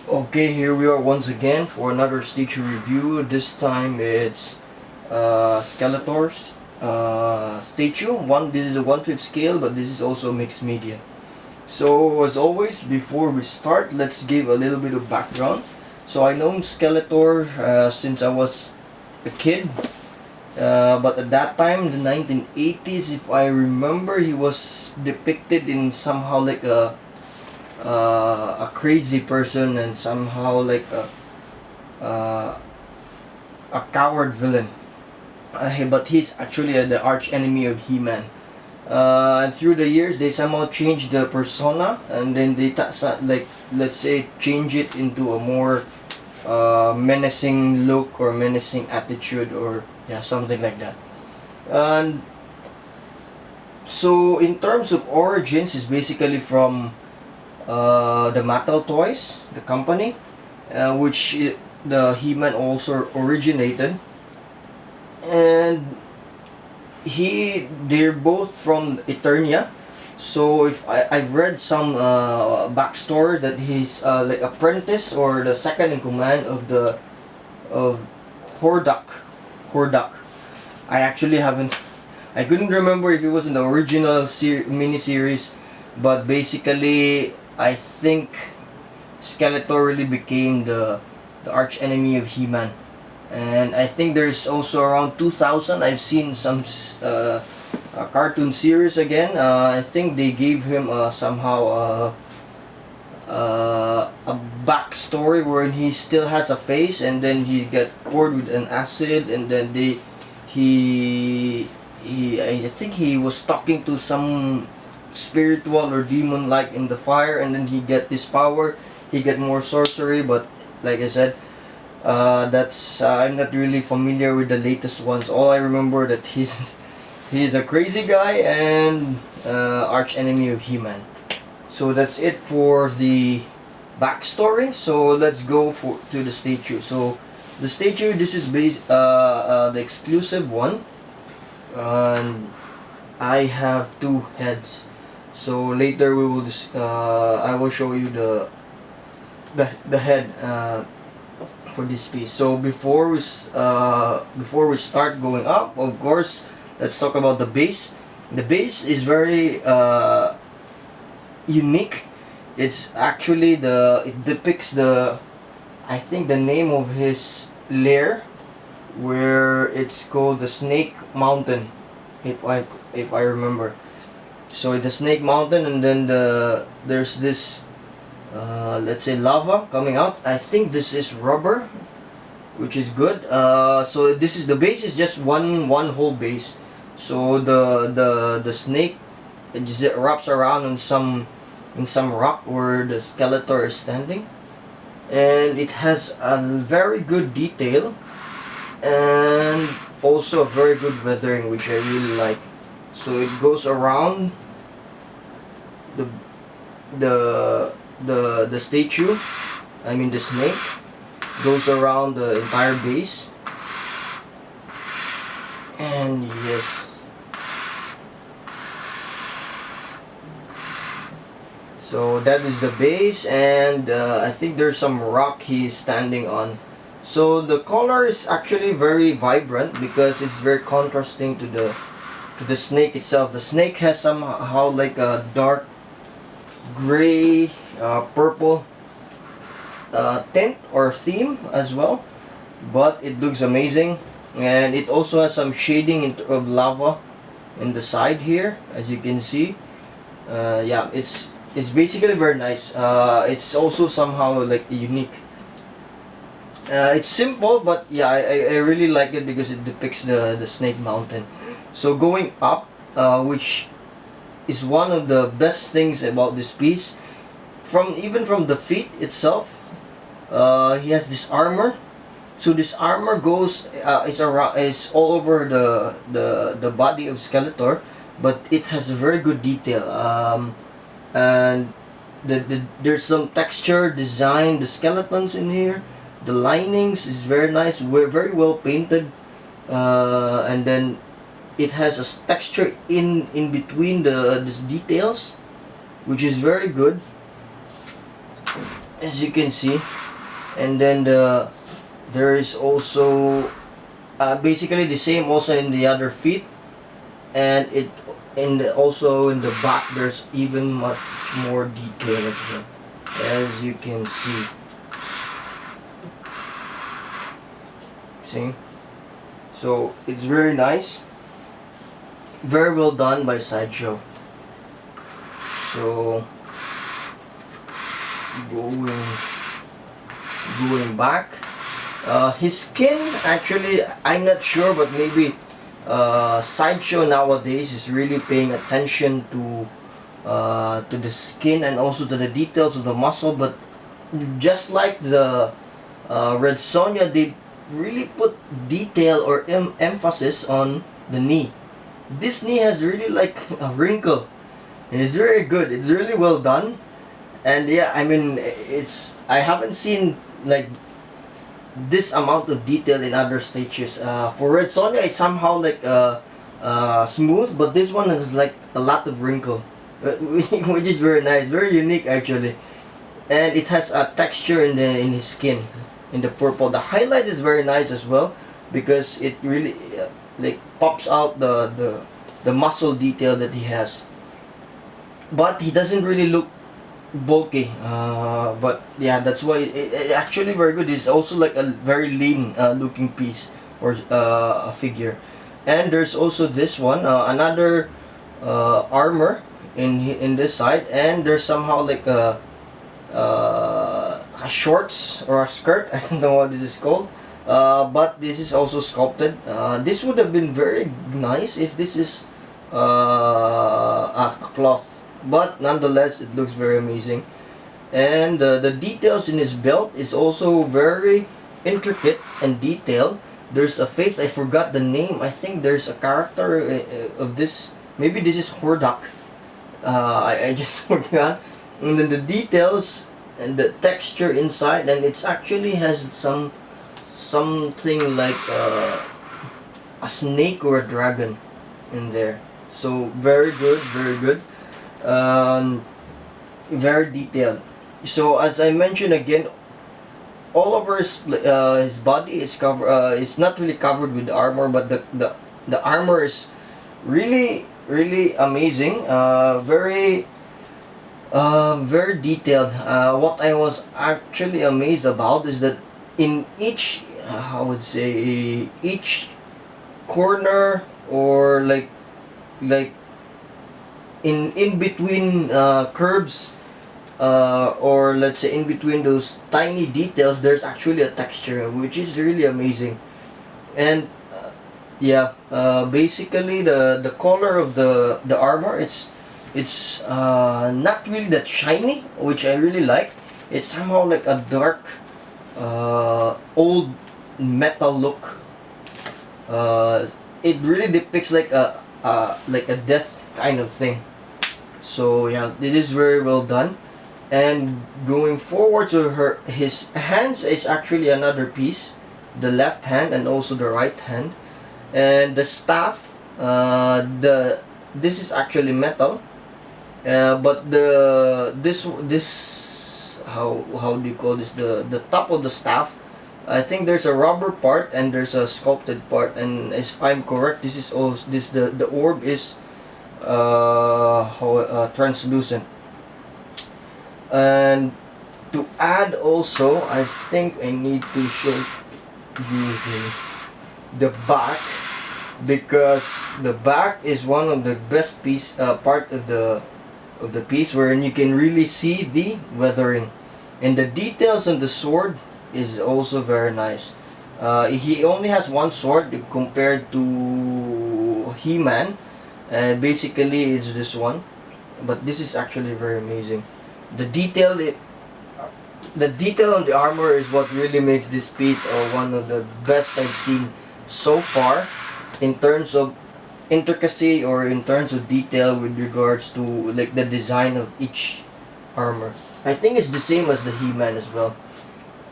Okay, here we are once again for another statue review. This time it's Skeletor's statue. This is a 1/5 scale, but this is also mixed media. So as always, before we start, let's give a little bit of background. So I know Skeletor since I was a kid, but at that time, the 1980s, if I remember, he was depicted in somehow like a crazy person and somehow like a coward villain. But he's actually the arch enemy of He-Man. And through the years, they somehow changed the persona, and then they like, let's say, change it into a more menacing look or menacing attitude, or yeah, something like that. And so in terms of origins, it's basically from the Mattel Toys, the company, which the He-Man also originated, and they're both from Eternia. So if I've read some backstory that he's like apprentice or the second in command of Hordak. I actually I couldn't remember if it was in the original mini-series, but basically I think Skeletor really became the arch enemy of He-Man. And I think there's also around 2000, I've seen some a cartoon series again. I think they gave him somehow a backstory where he still has a face, and then he get poured with an acid, and then I think he was talking to some spiritual or demon like in the fire, and then he get this power, he get more sorcery. But like I said, that's I'm not really familiar with the latest ones. All I remember that he's a crazy guy and arch enemy of He-Man. So that's it for the backstory. So let's go to the statue. So the statue, this is the exclusive one, and I have two heads. So later we will I will show you the head for this piece. So before we start going up, of course, let's talk about the base. The base is very unique. It's actually it depicts I think the name of his lair, where it's called the Snake Mountain, if I remember. So the Snake Mountain, and then there's this let's say lava coming out. I think this is rubber, which is good. So this is the base is just one whole base. So the snake, it just wraps around in some rock where the Skeletor is standing, and it has a very good detail and also a very good weathering, which I really like. So it goes around the statue, I mean the snake, goes around the entire base. And yes, so that is the base, and I think there's some rock he's standing on. So the color is actually very vibrant because it's very contrasting to the snake itself. The snake has somehow like a dark gray, purple tint or theme as well, but it looks amazing. And it also has some shading of lava in the side here, as you can see. Yeah, it's basically very nice. It's also somehow like unique. It's simple, but yeah, I really like it because it depicts the Snake Mountain. So going up, which is one of the best things about this piece, even from the feet itself, he has this armor. So this armor is all over the body of Skeletor, but it has a very good detail. And there's some texture design, the skeletons in here, the linings is very nice, very well painted, and then it has a texture in between these details, which is very good. as you can see. And then there is also basically the same also in the other feet, and also in the back there's even much more detail as well, as you can see. See, so it's very nice, very well done by Sideshow. So going back, his skin, actually I'm not sure, but maybe Sideshow nowadays is really paying attention to the skin and also to the details of the muscle. But just like the Red Sonja, they really put detail or emphasis on the knee. This knee has really like a wrinkle, and it's very good. It's really well done. And yeah, I mean, I haven't seen like this amount of detail in other stages. For Red Sonja, it's somehow like smooth, but this one has like a lot of wrinkle, which is very nice, very unique actually. And it has a texture in his skin, in the purple. The highlight is very nice as well, because it really like pops out the muscle detail that he has. But he doesn't really look bulky, but yeah, that's why it actually very good. It's also like a very lean looking piece, or a figure. And there's also this one, another armor in this side, and there's somehow like a shorts or a skirt. I don't know what this is called, but this is also sculpted. This would have been very nice if this is a cloth, but nonetheless it looks very amazing. And the details in his belt is also very intricate and detailed. There's a face, I forgot the name. I think there's a character of this, maybe this is Hordak. I just forgot. And then the details and the texture inside, and it's actually has something like a snake or a dragon in there. So very good, very good. Very detailed. So as I mentioned again, all over his body is covered. It's not really covered with armor, but the armor is really amazing. Very detailed. What I was actually amazed about is that in each, I would say, each corner, or like in between curves, or let's say in between those tiny details, there's actually a texture, which is really amazing. And yeah, basically the color of the armor, it's not really that shiny, which I really like. It's somehow like a dark old metal look. It really depicts like a death kind of thing. So yeah, it is very well done. And going forward to his hands is actually another piece, the left hand and also the right hand. And the staff, this is actually metal, but this how do you call this, the top of the staff, I think there's a rubber part and there's a sculpted part. And if I'm correct, this is also the orb is translucent. And to add also, I think I need to show you the back, because the back is one of the best part of the piece, wherein you can really see the weathering, and the details on the sword is also very nice. He only has one sword compared to He-Man, and basically it's this one, but this is actually very amazing. The detail on the armor is what really makes this piece one of the best I've seen so far, in terms of intricacy or in terms of detail with regards to like the design of each armor. I think it's the same as the He-Man as well.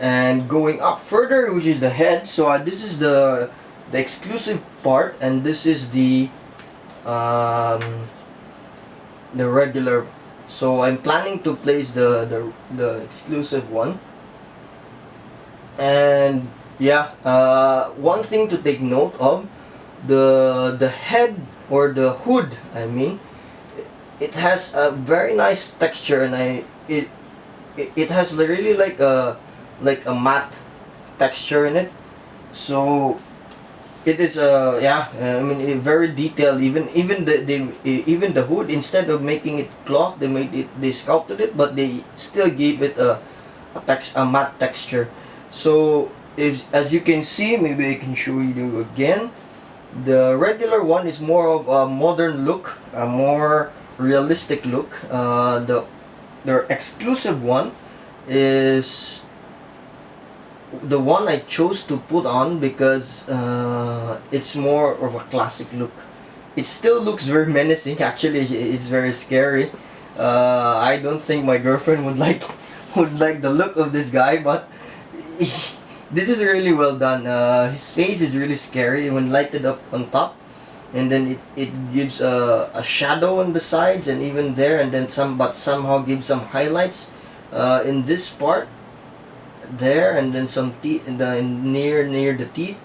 And going up further, which is the head, so this is the exclusive part, and this is the regular So I'm planning to place the exclusive one. And yeah, one thing to take note of, the head or the hood, I mean, it has a very nice texture, and it has really like a matte texture in it. So it is yeah, I mean, very detailed. Even the hood, instead of making it cloth, they sculpted it, but they still gave it a matte texture. So if, as you can see, maybe I can show you again. The regular one is more of a modern look, a more realistic look. The exclusive one is the one I chose to put on because it's more of a classic look. It still looks very menacing. Actually, it's very scary. I don't think my girlfriend would like would like the look of this guy, but this is really well done. His face is really scary when lighted up on top, and then it gives a shadow on the sides and even there, and then somehow gives some highlights in this part there, and then some teeth in the near the teeth.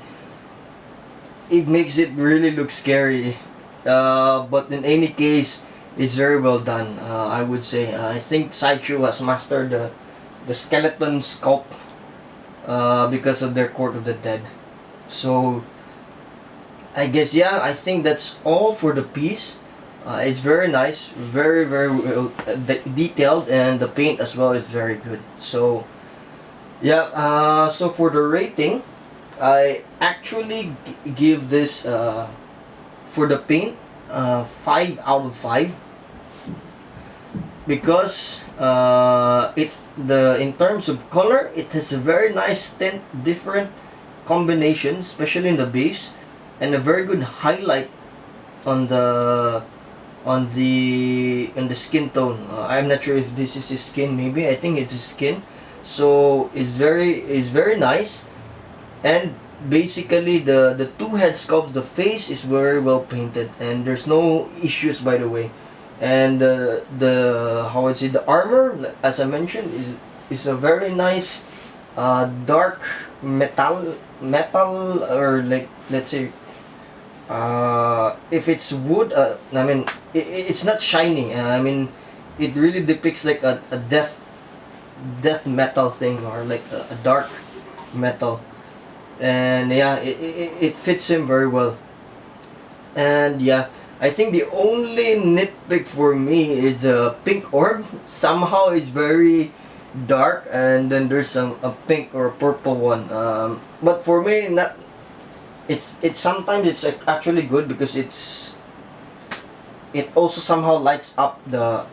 It makes it really look scary, but in any case, it's very well done. I would say I think Sideshow has mastered the skeleton sculpt because of their Court of the Dead. So I guess, yeah, I think that's all for the piece. It's very nice, very well detailed, and the paint as well is very good. So yeah, so for the rating, I actually give this for the paint 5 out of 5 because in terms of color, it has a very nice tint, different combination, especially in the base, and a very good highlight on the skin tone. I'm not sure if this is his skin. Maybe I think it's his skin. So it's very nice, and basically the two head sculpts, the face is very well painted, and there's no issues, by the way. And the how I'd say, the armor, as I mentioned, is a very nice dark metal, or like, let's say, if it's wood, I mean, it's not shiny. I mean, it really depicts like a death metal thing, or like a dark metal. And yeah, it fits him very well. And yeah, I think the only nitpick for me is the pink orb. Somehow it's very dark, and then there's a pink or a purple one. But for me, not. It's sometimes it's actually good because it also somehow lights up the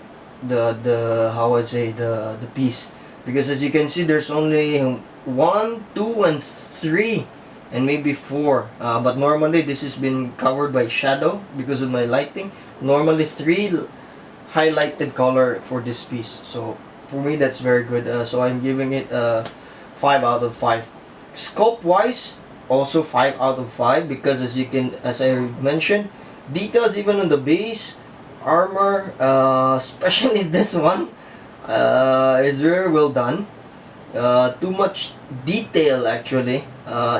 how I'd say, the piece, because as you can see, there's only 1, 2, and 3, and maybe 4, but normally this has been covered by shadow because of my lighting. Normally 3 highlighted color for this piece, so for me that's very good. So I'm giving it 5 out of 5. Sculpt wise, also 5 out of 5, because as I mentioned, details even on the base, armor, especially this one, is very well done. Too much detail actually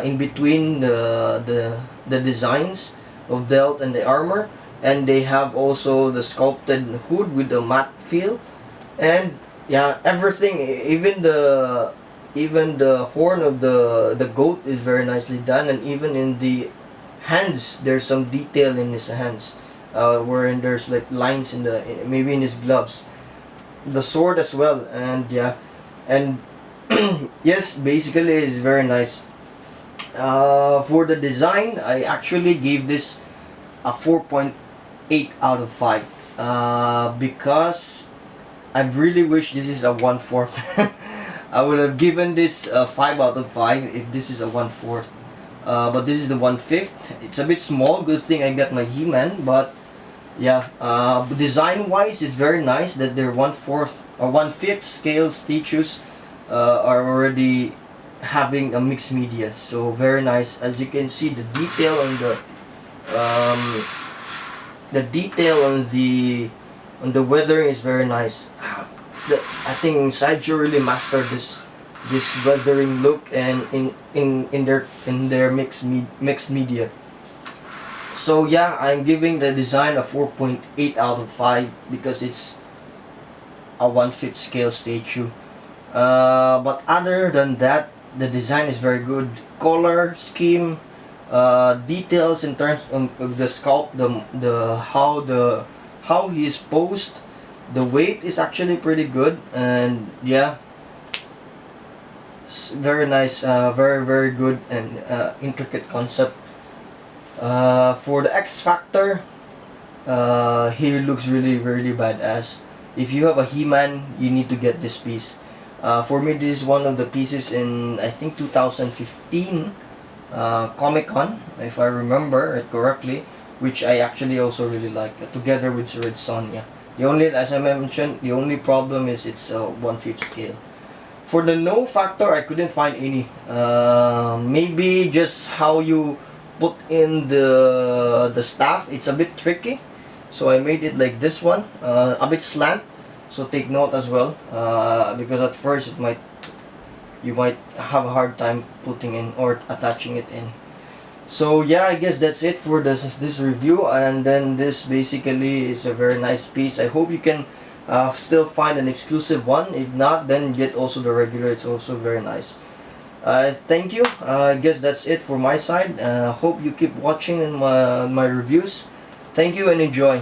in between the designs of belt and the armor, and they have also the sculpted hood with the matte feel, and yeah, everything, even the horn of the goat is very nicely done, and even in the hands there's some detail in his hands, wherein there's like lines maybe in his gloves, the sword as well. And yeah, and yes, basically it's very nice. For the design, I actually gave this a 4.8 out of 5 because I really wish this is a 1/4. I would have given this a 5 out of 5 if this is a 1/4. But this is the 1/5. It's a bit small. Good thing I got my He-Man. But yeah, design wise, it's very nice that their 1/4 or 1/5 scale statues are already having a mixed media. So very nice. As you can see, the detail on the and the weathering is very nice. I think Sideshow really mastered this weathering look and in their mixed media. So yeah, I'm giving the design a 4.8 out of 5 because it's a 1/5 scale statue. But other than that, the design is very good. Color scheme, details in terms of the sculpt, how he is posed, the weight is actually pretty good, and yeah, very nice, very good and intricate concept. For the X Factor, he looks really badass. If you have a He-Man, you need to get this piece. For me, this is one of the pieces in, I think, 2015 Comic-Con, if I remember it correctly, which I actually also really like, together with Red Sonja. The only, as I mentioned, the only problem is it's 1/5 scale. For the no factor, I couldn't find any. Maybe just how you put in the staff, it's a bit tricky. So I made it like this one, a bit slant. So take note as well, because at first you might have a hard time putting in or attaching it in. So yeah, I guess that's it for this review, and then this basically is a very nice piece. I hope you can still find an exclusive one. If not, then get also the regular. It's also very nice. Thank you. I guess that's it for my side. Hope you keep watching in my reviews. Thank you and enjoy.